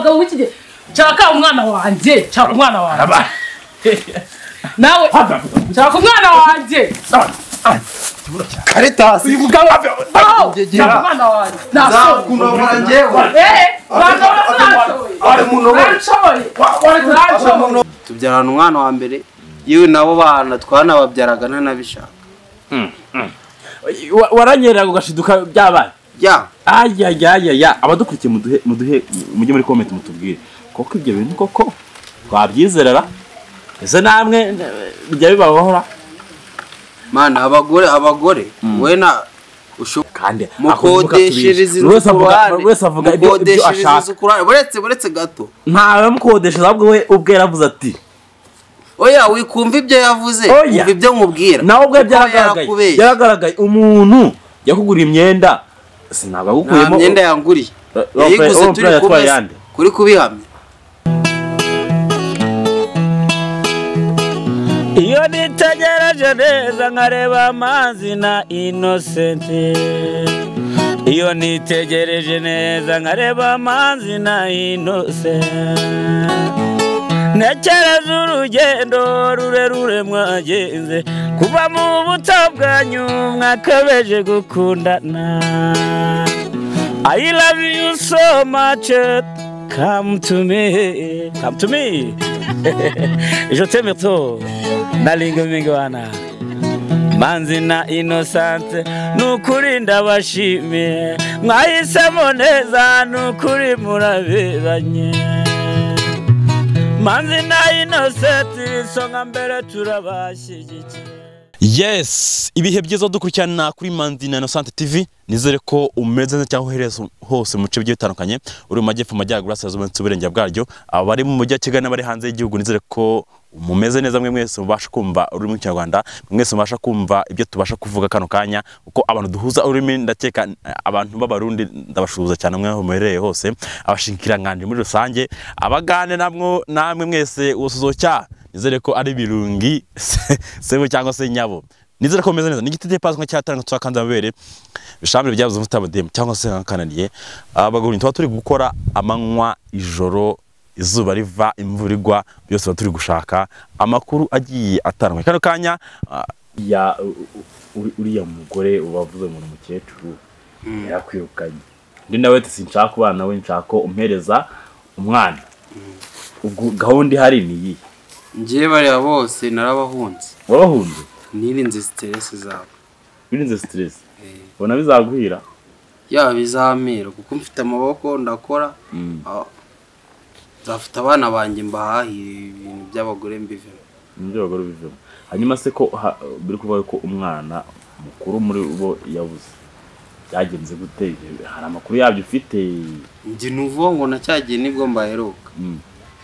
abagabo w'iki chaka umwana wanje chaka umwana wanje nawe chaka umwana wanje Caritas uyu mugabo chaka umwana wanje naso kunobora njewe ari munobora tubyarana umwana wa mbere yewe nabo bana twanababyaraga ntanabishaka waranyerera ugashiduka byabaye ya abadukurikiye muduhe mujye muri comment mutubwire koko ibyo bintu koko twabyizerera ese namwe bijya bibahora mana abagore wena kandi mukodeshereza wese avuga ibyo ashaka buretse gato ntawe mukodeshereza ahubwo we ubwe yaravuze ati oya wikumva ibyo yavuze umva ibyo nkubwira nawe ubwe byaragaragaye umuntu yakugura imyenda sinaba gukuyemo imyenda yanguriye yayiguze turi kuri kubihamya iyo nitegereje neza nkareba amazi na Innocent iyo nitegereje neza nkareba amazi na Innocent nekereza urugendo rurerure mwagenze kuva mu buto bwanyu mwakabeje gukundana I love you so much come to me je t'aime trop nalinga mingwana manzi na Innocent nukuri ndabashimiye mwahisemo neza nukuri muraberanye manzi na Innocent songa mbere turabashyigikiye. Yes, ibihe byiza dukurikirana kuri Manzi na Innocent TV. Nizere ko umeze neza cyangwa uhereza hose mu bice bitandukanye uri mu majyepfo majyaruguru asazuma nsuburenge bwaryo abari mu mujyi Kigali n'abari hanze y'igihugu. Nizere ko mumeze neza mwe mwese mubasha kumva ururimi rw'Ikinyarwanda, mwese mubasha kumva ibyo tubasha kuvuga kano kanya uko abantu duhuza ururimi. Ndakeka abantu b'abarundi ndabashuza cyane mwe aho muhereye hose, abashikiranganje muri rusange, abagane namwe mwese usuzocya. Nizere ko ari birungi sebo cyangwa se nyabo. Nizere ko meze neza. Ni gitete paswa cyatanga twakanza mabere bishamire byavuze mutabadem cyangwa se kananiye. Abagabo ntwa turi gukora amanywa ijoro izuba riva imvura igwa byose baturi gushaka amakuru agiye atanwe kano kanya ya uriya mugore ubavuze mu mukecuru yakwirukanye ndi nawe sinshaka kubana we nshaka umpereza umwana ubwo gahunda hari niyi ngiye bari bose narabahunze warahunze nirinze stress zabo birinze stress bona bizaguhira ya bizamira kuko mfite amaboko ndakora zafite abana banjye mbahahira ibintu by'abagore mbivemo hanyuma se ko biri kuvuga ko umwana mukuru muri bo yabuze byagenze gute? Hari amakuru yabyo ufite? Ngi nuvuga ngo nacyagiye nibwo mbaheruka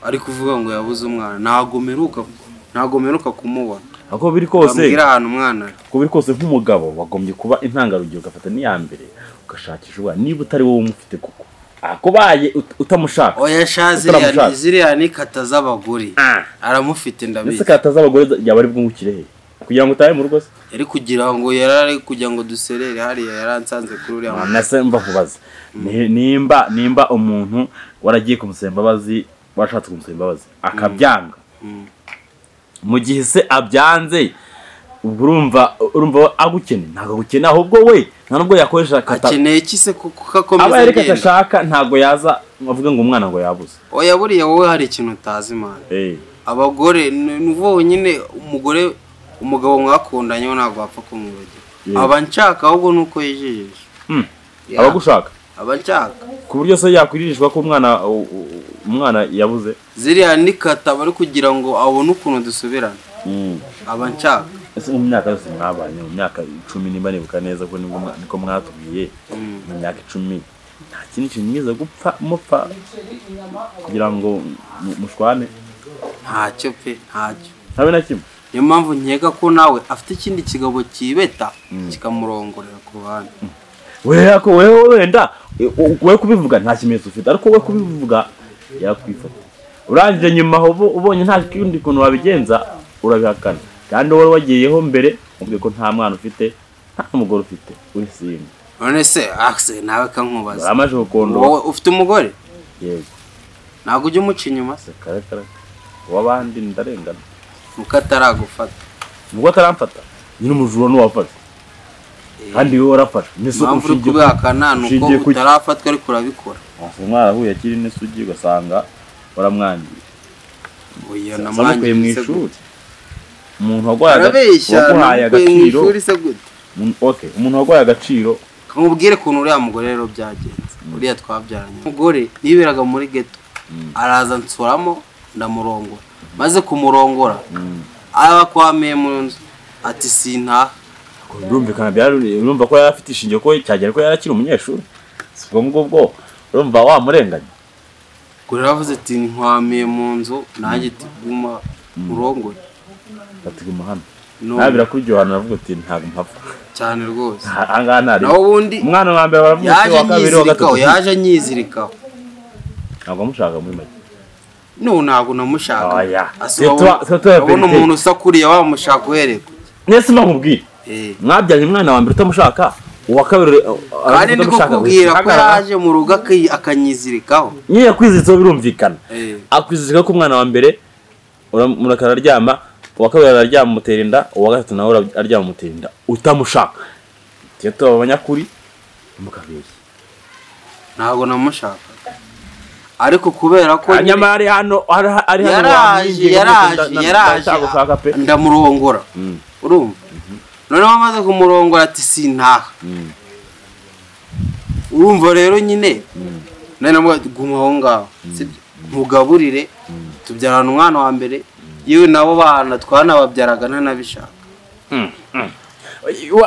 ari kuvuga ngo yabuze umwana ntago meruka kumubona ako biri kose ambwira ahantu umwana ko biri kose nk'umugabo wagombye kuba intangarugero ugafata niya mbere ugashakisha ubwa niba utari wowe umufite kuko akobaye utamushaka oya ziriya ni kata z'abagore aramufite ndabizi ese kata z'abagore yaba ari bwungukire he kugira ngo utaye mu rugo se yari kugira ngo yarari kugira ngo duserere hari yaransanze kuri uriya mwana nase mva kubaza nimba umuntu waragiye kumusemba bazi washatse kumusemba bazi akabyanga mu gihe se abyanze urumva agukene ntago gukena ahubwo we ntanubwo yakoresha kata akeneye kise kukomeza aba yari katashaka ntago yaza avuga ngo umwana ngo yabuze oya buriya wowe hari ikintu utazi man abagore nuvo nyine umugabo mwakundanye ntago wapfa kumwibagira abanshaka ahubwo nuko yijeje abagushaka abanshaka ku buryo se yakwiririshwa ko umwana yabuze ziriya ni kata bari kugira ngo abone ukuntu dusubirana abanshaka ese mu myaka yose mwabanye mu myaka 10 nimba nibuka neza ko niko mwatubwiye mu myaka 10 nta kintu kimwiza gupfa mupfa kugira ngo mushwane ntacyo pe ntacyo habe na kimwe. Niyo mpamvu nkeka ko nawe afite ikindi kigabo kibeta kikamurongorera ku ruhande wewe wenda we kubivuga nta kimenyetso ufite ariko we kubivuga yakwifata urangije nyuma ubonye nta kindi kuntu wabigenza urabihakana kandi wowe wagiyeho mbere ubwe ko nta mwana ufite nta mugore ufite urisimba none se akse nawe kankubaza amaje ukondo wowe ufite umugore yego ntabwo ujya umuca inyuma se karakara wabandi ndarengana nuko ataragufata nubwo ataramfata nyine umujura n'uwafata kandi wowe warafashe impamvu uri kubihakana nuko utarafatwa ariko urabikora mwarahuye akiri n'isugi ugasanga waramwangiye oya namwangiye mu ishuri umuntu waguhaye agaciro umuntu waguhaye agaciro kamubwire kuntu uriya mugore rero byagenze uriya twabyaranye umugore niberaga muri ghetto araza nsuramo ndamurongora maze kumurongora aba kwameye mu nzu ati sintaha birumvikana urumva ko yarafite ishingiro ko cyagera ko yarakiri umunyeshuri sibwo ngubwo urumva wamurenganya kuri ravuze ati nkwamiye mu nzu nanjye tiguma murongore batiguma hano nabira kuryohana navuga ati ntago mpapfa cyane rwose anga nari naho ubundi umwana wa mbere baravuze wa kabiri wa gatatu yaje nyizirikaho ntabwo mushaka muri make ntabwo namushaka oya abona umuntu usakuriye wamushaka uhereko nese nkubwire mwabyanye umwana wa mbere utamushaka uwa kabiri kandi ndi kukubwira ko yaje mu rugo akanyizirikaho niyo yakwiziritseho birumvikana akwizirika ko umwana wa mbere murakara aryama uwa kabiri araryama mutera inda uwa gatatu nawe aryama mutera inda utamushaka tiyo tuba abanyakuri mukabeshya ntabwo namushaka ariko kubera ko nyamara ari hano yaraje ndamurongora urumva noneho amaze kumurongora ati sintaha urumva rero nyine nari namuguma aho ngaho ntugaburire tubyarana umwana wa mbere yewe nabo bana twanababyaraga ntanabishaka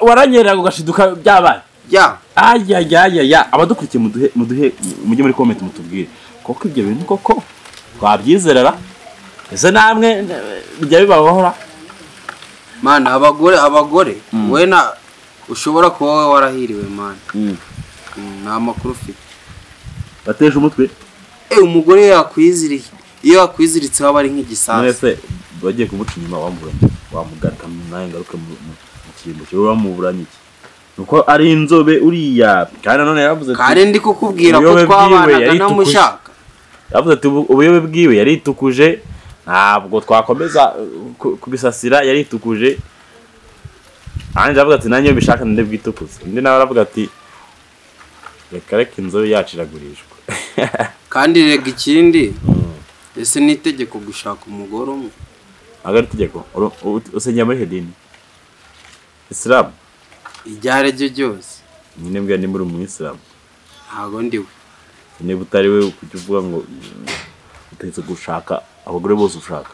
waranyerera ugashiduka byabaye ya abadukurikiye mujye muri comment mutubwire koko ibyo bintu koko twabyizerera ese namwe bijya bibabahora mana abagore wena ushobora kuba wowe warahiriwe mana nta makuru ufite bateje umutwe umugore yakwiziriye iyo yakwiziritse waba ari nk'igisasu nese bagiye kumuca inyuma wamugata nawe ngaruke mu kintu cyo bamuburanye iki nuko ari inzobe uriya kandi none yaravuze ati kandi ndi kukubwira ko twabanaga namushaka yavuze ati ubuyobe bwiwe yaritukuje ntabwo twakomeza kubisasira yaritukuje anje avuga ati nanjye bishaka nde bwitukuze indi nawe aravuga ati reka inzobe yaciragurishwa kandi rega ikindi ese ni itegeko gushaka umugore umwe agari itegeko usengera muri hedini Islam iryare ryo ryose nyine mbwa ni muri umuyisilamu ntago ndiwe niba utari we kujya uvuga ngo utetse gushaka abagore bose ushaka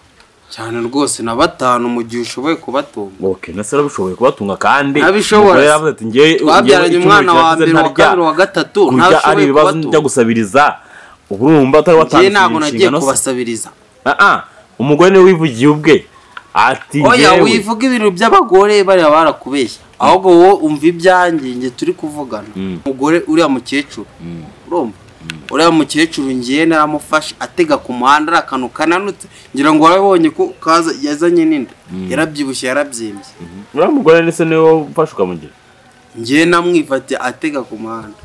cyane rwose na batanu mu gihe ushoboye kubatunga okay nase urabishoboye kubatunga kandi nabishobora yavuze ati ngiye twabyaranye umwana wa mbere wa kabiri wa gatatu ntabishoboye kubatunga njya gusabiriza urumva utari watangiye ntabwo nagiye kubasabiriza umugore niwe wivugiye ubwe ati oya wivuga ibintu by'abagore bari barakubeshya ahubwo wowe umva ibyanjye nge turi kuvugana umugore uriya mukecuru urumva uriya mukecuru ngiye naramufashe atega ku muhanda ari akantu kananutse ngira ngo warabonye ko kaza yazanye n'inda yarabyibushye yarabyimbye uriya mugore nese niwe ufashe ukamugira ngiye namwifate atega ku muhanda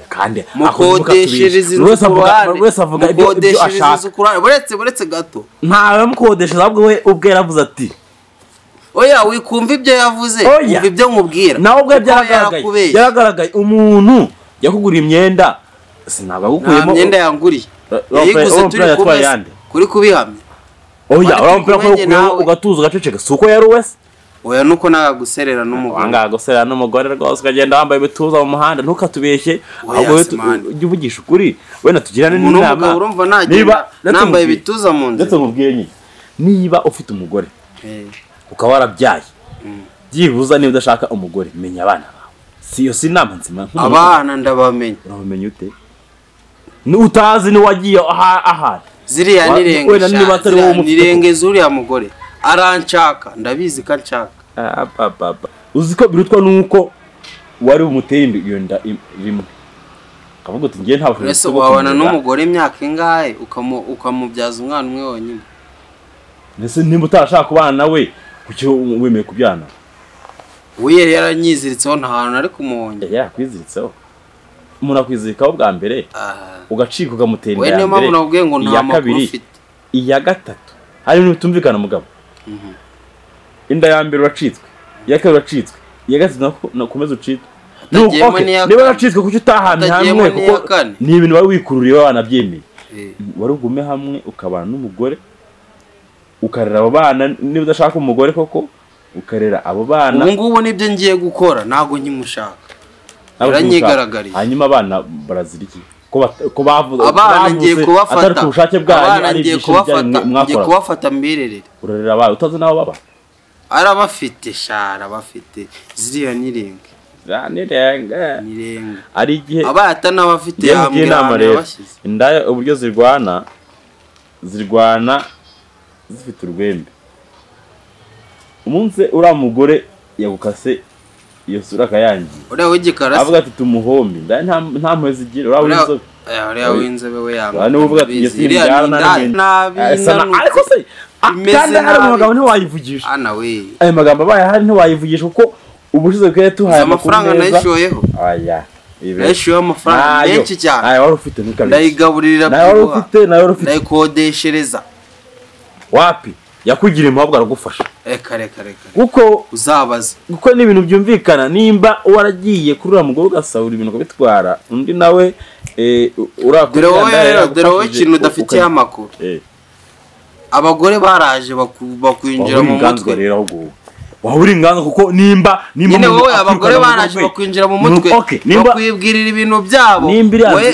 kandi mukodeshereza inzu wese avuga ibyo ashaka buretse gato ntawe mukodeshereza ahubwo we ubwe yaravuze ati oya wikumva ibyo yavuze umva ibyo nkubwira nawe ubwe byaragaragaye umuntu yakuguriye imyenda sinabwo agukuyemo imyenda yanguriye yayiguze turi kuri kubihamya oya urampira ko ugatuza ugaceceka suko yari wese oya nuko nagaguserera n'umugore wanga guserera n'umugore rwose ukagenda wambaye bituza mu muhanda ntukatubeshye ahubwo ujye uvugisha ukuri wenda tugirane n'inama niba nambaye ibituza mu nzu ndetse mubwiye nyine niba ufite umugore ukaba warabyaye byibuza niba udashaka umugore menya abana bawe siyo si inama nzima abana ndabamenya urabamenya ute utazi niwagiye ahari ziriya nirenge zuriya mugore aranshaka ndabizi ko anshaka uzi ko birutwa nuko wari umuteye iyo nda rimwe kavuga uti ngiye ntabwo ese wabana n'umugore imyaka ingahe ukamubyaza umwana umwe wonyine ese nimba utashaka kubana nawe kuki wemeye kubyana we yaranyiziritseho nta hantu ari kumuhonge yakwiziritseho murakwizirikaho bwa mbere ugacika ugamutera we niyo mpamvu nabwiye ngo nta makuru ufite. Iya gatatu hari ibintu bitumvikana mugabo. Inda ya mbere uracitswe, iya kabiri uracitswe, iya gatatu nakomeza ucitwe. Niba uracitswe kuki utahamye hamwe kuko ni ibintu wari wikururiye wanabyemeye. Wari ugume hamwe ukabana n'umugore ukarera abo bana, niba udashaka umugore koko ukarera abo bana. Ubu ngubu nibyo ngiye gukora ntago nkimushaka. Uranyigaragariye. Hanyuma abana barazira iki? Ko bavuze abana ngiye kubafata. Atari ku bushake bwanyu, ari ngiye kubafata mbirerere. Urarera abawe utazi naho baba. Arabafite shara bafite ziriya nirenge. Nirenga. Ari igihe abata n'abafite yambwira abashyize. Indaya uburyo zirwana zifite urwembe. Umunsi uramugore yagukase iyo sura kayangiye. Uriya w'igikarasi. Avuga ati tumuhombe. Ndaya nta mpwe zigira. Uriya w'inzobe we yanga. Hano uvuga ati iyo sira nabi. Ariko se kandi hari umugabo ntiwayivugisha. Ana we. Ayo magambo abaye hari ntiwayivugisha kuko ubushize bwe tuhaye amafaranga nayishoyeho. Aya. Nayishoyeho amafaranga menshi cyane. Aya wari ufite n'ukabiri. Ndayigaburira bwo. Nayo ufite. Ndayikodeshereza. Wapi? Yakugira impamvu aragufasha. Reka. Kuko uzabaza. Kuko ni ibintu byumvikana nimba waragiye kurura mugore ugasahura ibintu kubitwara undi nawe urakurira. Dore wowe ikintu udafitiye amakuru. Abagore baraje bakwinjira mu mutwe. Wahuri inganzo kuko nimba nyine wowe abagore baraje bakwinjira mu mutwe bakwibwirira ibintu byabo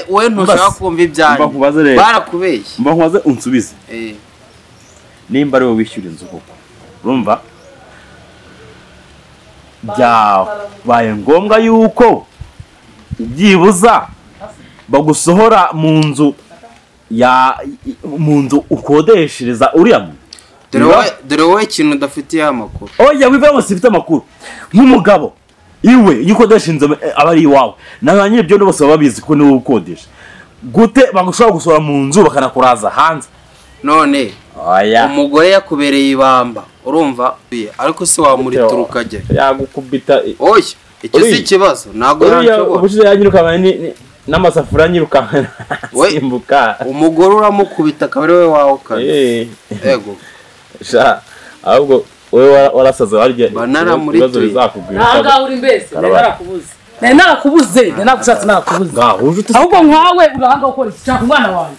we ntushaka kumva ibyanyu barakubeshye. Mba nkubaze unsubize. Nimba ari wowe wishyura inzu koko urumva byabaye ngombwa yuko byibuza bagusohora mu nzu ukodeshereza uriya dore wowe ikintu udafitiye amakuru. Oya wiva bose ufite amakuru nk'umugabo iwe yukodesha inzu aba ari iwawe na nyine byo bose baba babizi ko niwe ukodesha gute bagushobora gusohora mu nzu bakanakuraza hanze. None umugore yakubereye ibamba urumva ariko se wamuritura ukajya yagukubita. Oya icyo si ikibazo ntabwo yanshobora. Ubushize yanyiruka n'amasafuriya anyiruka simbuka. Umugore uramukubita akaba ari we wawe kare. Yego ahubwo wowe warasaze warya ibibazo bizakubwira. Ntabwo uri mbese narakubuze ahubwo nkawe urahanga gukora iki cyangwa umwana wanjye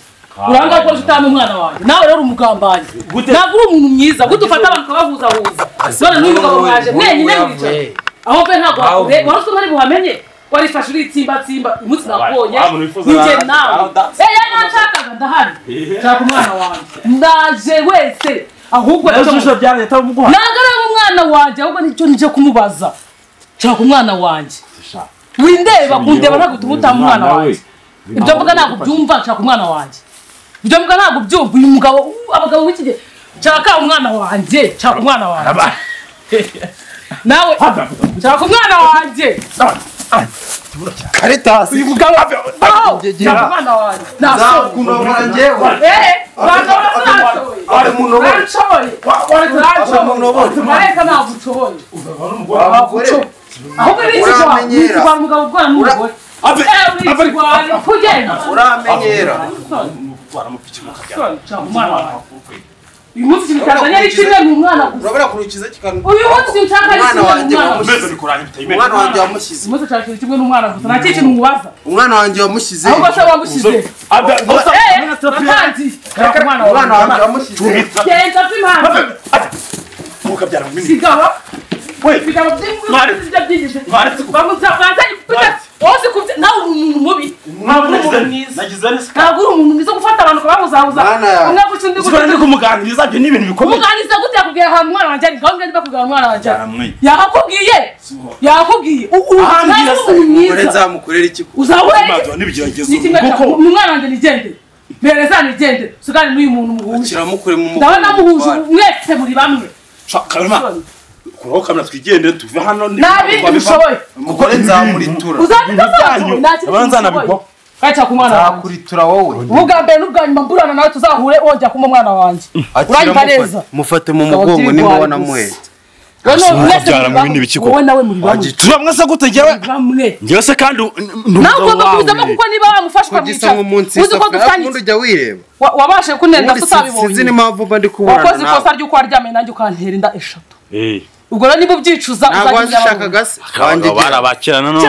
uranga ko utama umwana wanjye nawe rero umugambanyi ntabwo uri umuntu mwiza gute ufata bakabahuzahuza none n'umugabo mwaje mwenyine mwicaye aho pe ntabwo waruse ntari buhamenye warifashe uritsimba umunsi nakubonye nige nawe nashakaga ndahari nshaka umwana wanjye ndaje wese ahubwo ejo byane tamuguha nagara umwana wanjye ahubwo nicyo nije kumubaza nshaka umwana wanjye windeba kundeba ntabwo tubutama umwana wanjye ibyo mvuga ntabwo byumva nshaka umwana wanjye ibyo mvuga ntabwo byumva uyu mugabo abagabo w'iki gihe nshaka umwana wanjye nawe nshaka umwana wanjye Caritas uyu mugabo nshaka umwana wanjye nakunobora njyewe ari munobora areka ntabwo ushoboye ahubwo ni ikigwara umugabo ugwara n'umugore uramenyera uyu munsi ikintu cyazanye ari kimwe ni umwana gusa urabura kurukiza kikanu uyu munsi nshaka ari kimwe umwana wanjye wamushyize umunsi nshaka ari kimwe n'umwana gusa nta kintu mubaza umwana wanjye wamushyize ahubwo se wamushyize umwana wanjye wamushyize genza pimana mukabyara mu sigaba bigaba byinshi wose kubye nawe umuntu mubi ntabwo uri umuntu mwiza gufata abantu kubabuzabuza umwe guca undi guca ndi kumuganiriza byo n'ibintu bikomeye. Umuganiriza gute yakubwiye ahantu umwana wanjye ari gahunda ndi bakubwira umwana wanjye yakubwiye umugore nzamukorera iki kuko umwana wanjye nigende mpereza nigende sugane n'uyu muntu muhuje kiramukure mu ndabona muhuje mwese muri bamwe kuraho kamera twigendere tuve hano nabindi bishoboye umugore nzamuritura uzanabikwa kacha kumwana nzakuritura wowe uvuga mbere n'ubwanyuma mburana nawe tuzahure wongera kuma umwana wanjye uranyumva neza mufate mu mugongo nimba wanamuhetse wowe nawe muri bamwe tuba mwese gute njyewe njyewe se kandi nawe ugomba kubizamo kuko niba wamufashwa mwica uzi ko dutanye ujya wireba wabashe kunenda tutabibonye sinzi n'impamvu mba ndi kubona wakoze ikosa ry'uko waryamye nanjye ukantera inda 3 ubwo rero niba ubyicuza uzajya gase wanjye barabakirana no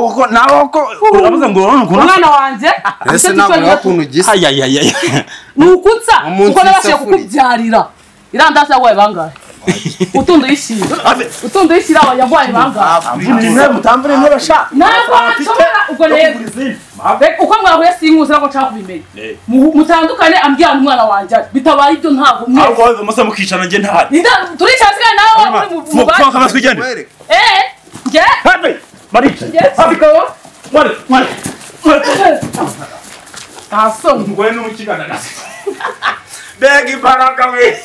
ubwo nawe ko uravuze ngo umwana wanjye ese ntabwo wakuntu gisa nukutsa uko nabashije kukubyarira irandase yagoye bangahe utundo yishyira yagoye bangahe mutambure ntibasha ntabwo nshobora ubwo rero uko mwahuye sinkuzi nako nshaka kubimenya mutandukane ambwira umwana wanjye bitabaye ibyo ntabwo mwese musa mukicana njye ntahari turicara sigana nawe mu bana twigende nge marica abikawo mari asoni ngoye no mukigana gase bega imbaraga we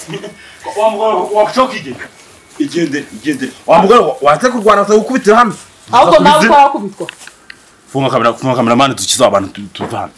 wakshokije igende wamugara waze kurwana ukubitira hano ahubwo nawe uko wakubitwa funga kamera mani tukiza abantu tuvana